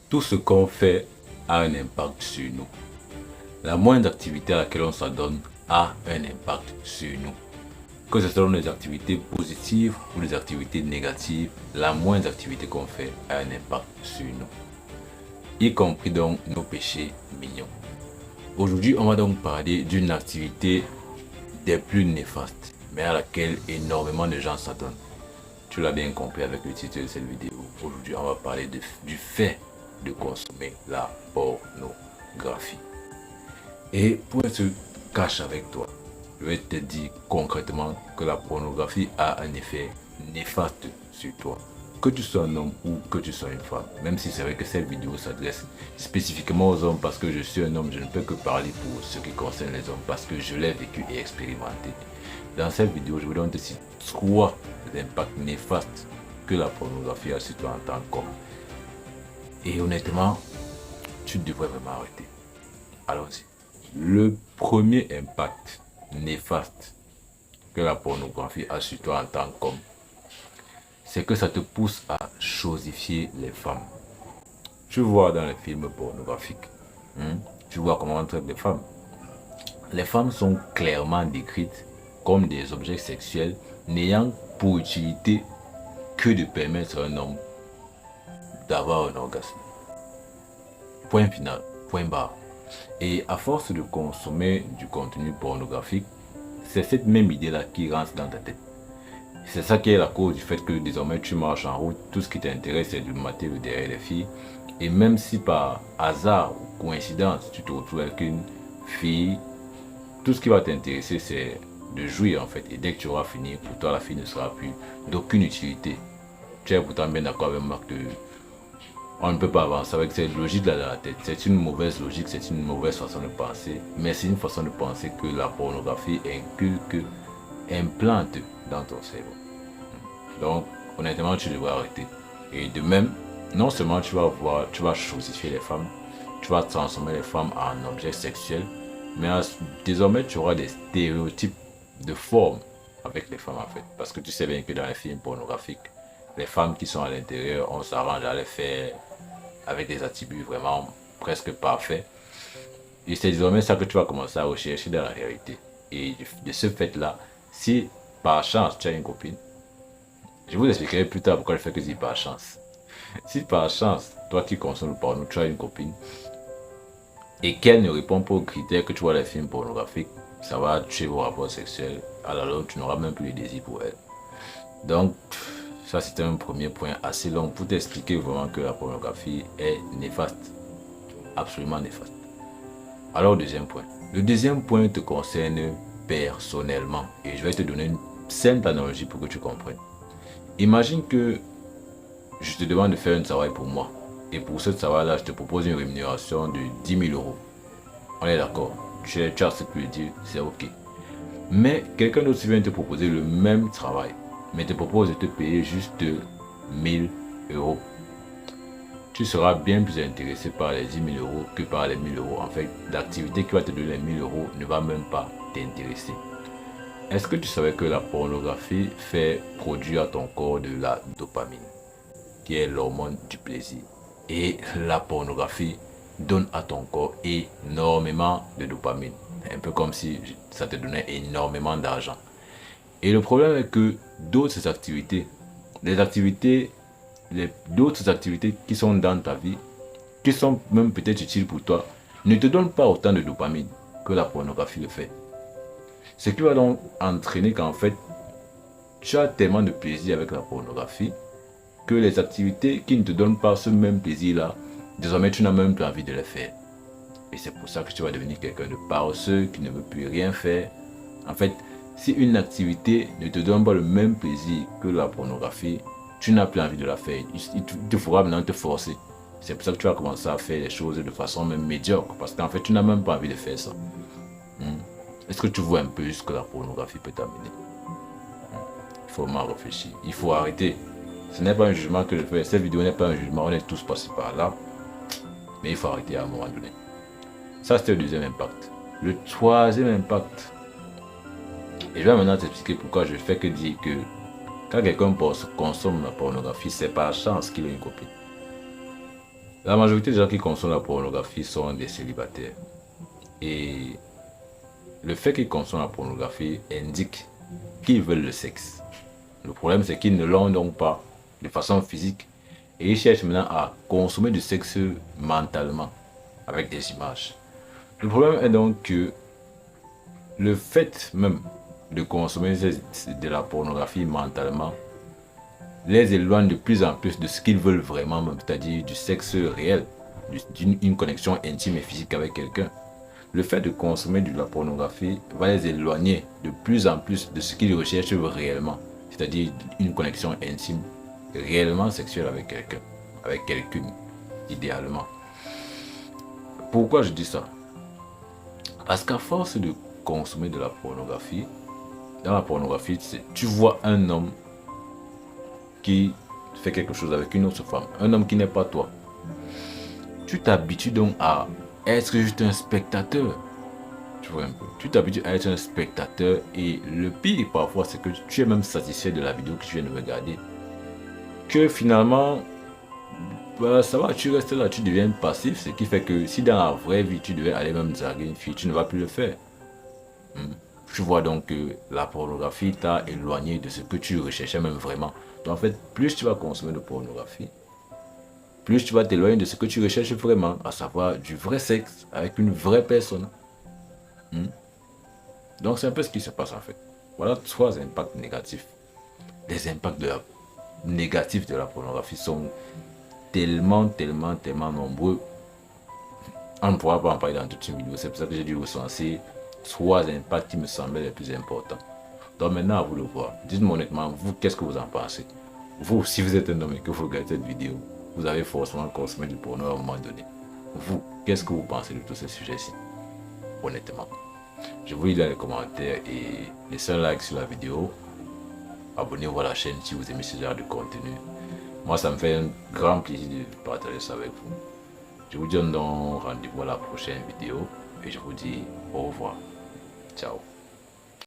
Tout ce qu'on fait a un impact sur nous. La moindre activité à laquelle on s'adonne a un impact sur nous. Que ce soit des activités positives ou des activités négatives, la moindre activité qu'on fait a un impact sur nous, y compris donc nos péchés mignons. Aujourd'hui, on va donc parler d'une activité des plus néfastes, mais à laquelle énormément de gens s'adonnent. Tu l'as bien compris avec le titre de cette vidéo. Aujourd'hui, on va parler du fait de consommer la pornographie. Et pour être cash avec toi, je vais te dire concrètement que la pornographie a un effet néfaste sur toi. Que tu sois un homme ou que tu sois une femme. Même si c'est vrai que cette vidéo s'adresse spécifiquement aux hommes parce que je suis un homme, je ne peux que parler pour ce qui concerne les hommes parce que je l'ai vécu et expérimenté. Dans cette vidéo, je vous donne aussi 3 impacts néfastes que la pornographie a sur toi en tant qu'homme. Et honnêtement, tu devrais vraiment arrêter. Allons-y. Le premier impact néfaste que la pornographie a sur toi en tant qu'homme, c'est que ça te pousse à chosifier les femmes. Tu vois dans les films pornographiques, tu vois comment on traite les femmes. Les femmes sont clairement décrites comme des objets sexuels n'ayant pour utilité que de permettre à un homme d'avoir un orgasme. Point final, point barre. Et à force de consommer du contenu pornographique, c'est cette même idée-là qui rentre dans ta tête. C'est ça qui est la cause du fait que désormais tu marches en route, tout ce qui t'intéresse c'est de mater le derrière les filles. Et même si par hasard ou coïncidence tu te retrouves avec une fille, tout ce qui va t'intéresser c'est de jouir en fait. Et dès que tu auras fini, pour toi la fille ne sera plus d'aucune utilité. Tu es pourtant bien d'accord avec moi que on ne peut pas avancer avec cette logique-là dans la tête. C'est une mauvaise logique, c'est une mauvaise façon de penser. Mais c'est une façon de penser que la pornographie inculque, implante dans ton cerveau. Donc, honnêtement, tu devrais arrêter. Et de même, non seulement tu vas chosifier les femmes, tu vas transformer les femmes en objets sexuels, mais désormais, tu auras des stéréotypes de forme avec les femmes en fait. Parce que tu sais bien que dans les films pornographiques, les femmes qui sont à l'intérieur, on s'arrange à les faire avec des attributs vraiment presque parfaits. Et c'est désormais ça que tu vas commencer à rechercher dans la réalité. Et de ce fait-là, si par chance tu as une copine, je vous expliquerai plus tard pourquoi je fais que dire par chance. Si par chance, toi qui consommes le porno, tu as une copine et qu'elle ne répond pas aux critères que tu vois dans les films pornographiques, ça va tuer vos rapports sexuels. À la longue, tu n'auras même plus de désir pour elle. Donc, ça c'était un premier point assez long pour t'expliquer vraiment que la pornographie est néfaste. Absolument néfaste. Alors, deuxième point. Le deuxième point te concerne personnellement. Et je vais te donner une simple analogie pour que tu comprennes. Imagine que je te demande de faire un travail pour moi. Et pour ce travail-là, je te propose une rémunération de 10 000 euros. On est d'accord. Tu as ce que je dire, c'est ok. Mais quelqu'un d'autre vient te proposer le même travail, mais te propose de te payer juste 1000 euros. Tu seras bien plus intéressé par les 10 000 euros que par les 1000 euros. En fait, l'activité qui va te donner les 1000 euros ne va même pas t'intéresser. Est-ce que tu savais que la pornographie fait produire à ton corps de la dopamine, qui est l'hormone du plaisir? Et la pornographie donne à ton corps énormément de dopamine. Un peu comme si ça te donnait énormément d'argent. Et le problème est que d'autres activités, d'autres activités qui sont dans ta vie, qui sont même peut-être utiles pour toi, ne te donnent pas autant de dopamine que la pornographie le fait. Ce qui va donc entraîner qu'en fait, tu as tellement de plaisir avec la pornographie que les activités qui ne te donnent pas ce même plaisir-là, désormais tu n'as même plus envie de les faire. Et c'est pour ça que tu vas devenir quelqu'un de paresseux, qui ne veut plus rien faire. En fait, si une activité ne te donne pas le même plaisir que la pornographie, tu n'as plus envie de la faire. Il te faudra maintenant te forcer. C'est pour ça que tu vas commencer à faire les choses de façon même médiocre. Parce qu'en fait, tu n'as même pas envie de faire ça. Est-ce que tu vois un peu ce que la pornographie peut t'amener? Il faut m'en réfléchir. Il faut arrêter. Ce n'est pas un jugement que je fais. Cette vidéo n'est pas un jugement. On est tous passés par là. Mais il faut arrêter à un moment donné. Ça, c'était le deuxième impact. Le troisième impact. Et je vais maintenant t'expliquer pourquoi je fais que dire que quand quelqu'un consomme la pornographie, c'est par chance qu'il a une copine. La majorité des gens qui consomment la pornographie sont des célibataires. Et le fait qu'ils consomment la pornographie indique qu'ils veulent le sexe. Le problème, c'est qu'ils ne l'ont donc pas de façon physique. Et ils cherchent maintenant à consommer du sexe mentalement, avec des images. Le problème est donc que le fait même de consommer de la pornographie mentalement les éloigne de plus en plus de ce qu'ils veulent vraiment, c'est-à-dire du sexe réel, d'une connexion intime et physique avec quelqu'un. Le fait de consommer de la pornographie va les éloigner de plus en plus de ce qu'ils recherchent réellement, c'est-à-dire une connexion intime, réellement sexuelle avec quelqu'un, avec quelqu'une, idéalement. Pourquoi je dis ça? Parce qu'à force de consommer de la pornographie, dans la pornographie, tu vois un homme qui fait quelque chose avec une autre femme, un homme qui n'est pas toi. Tu t'habitues donc à être juste un spectateur. Tu vois un peu. Tu t'habitues à être un spectateur et le pire parfois c'est que tu es même satisfait de la vidéo que tu viens de regarder. Que finalement, bah, ça va, tu restes là, tu deviens passif, ce qui fait que si dans la vraie vie tu devais aller même draguer une fille, tu ne vas plus le faire. Tu vois donc que la pornographie t'a éloigné de ce que tu recherchais même vraiment. Donc en fait, plus tu vas consommer de pornographie, plus tu vas t'éloigner de ce que tu recherches vraiment, à savoir du vrai sexe avec une vraie personne. Donc c'est un peu ce qui se passe en fait. Voilà 3 impacts négatifs. Les impacts négatifs de la pornographie sont tellement nombreux. On ne pourra pas en parler dans toute une vidéo. C'est pour ça que j'ai dû recenser 3 impacts qui me semblaient les plus importants. Donc maintenant, à vous de voir. Dites-moi honnêtement, vous, qu'est-ce que vous en pensez? Vous, si vous êtes un homme et que vous regardez cette vidéo, vous avez forcément consommé du porno à un moment donné. Vous, qu'est-ce que vous pensez de tous ces sujets-ci? Honnêtement. Je vous lis dans les commentaires et laissez un like sur la vidéo. Abonnez-vous à la chaîne si vous aimez ce genre de contenu. Moi, ça me fait un grand plaisir de partager ça avec vous. Je vous donne donc rendez-vous à la prochaine vidéo et je vous dis au revoir. Ciao.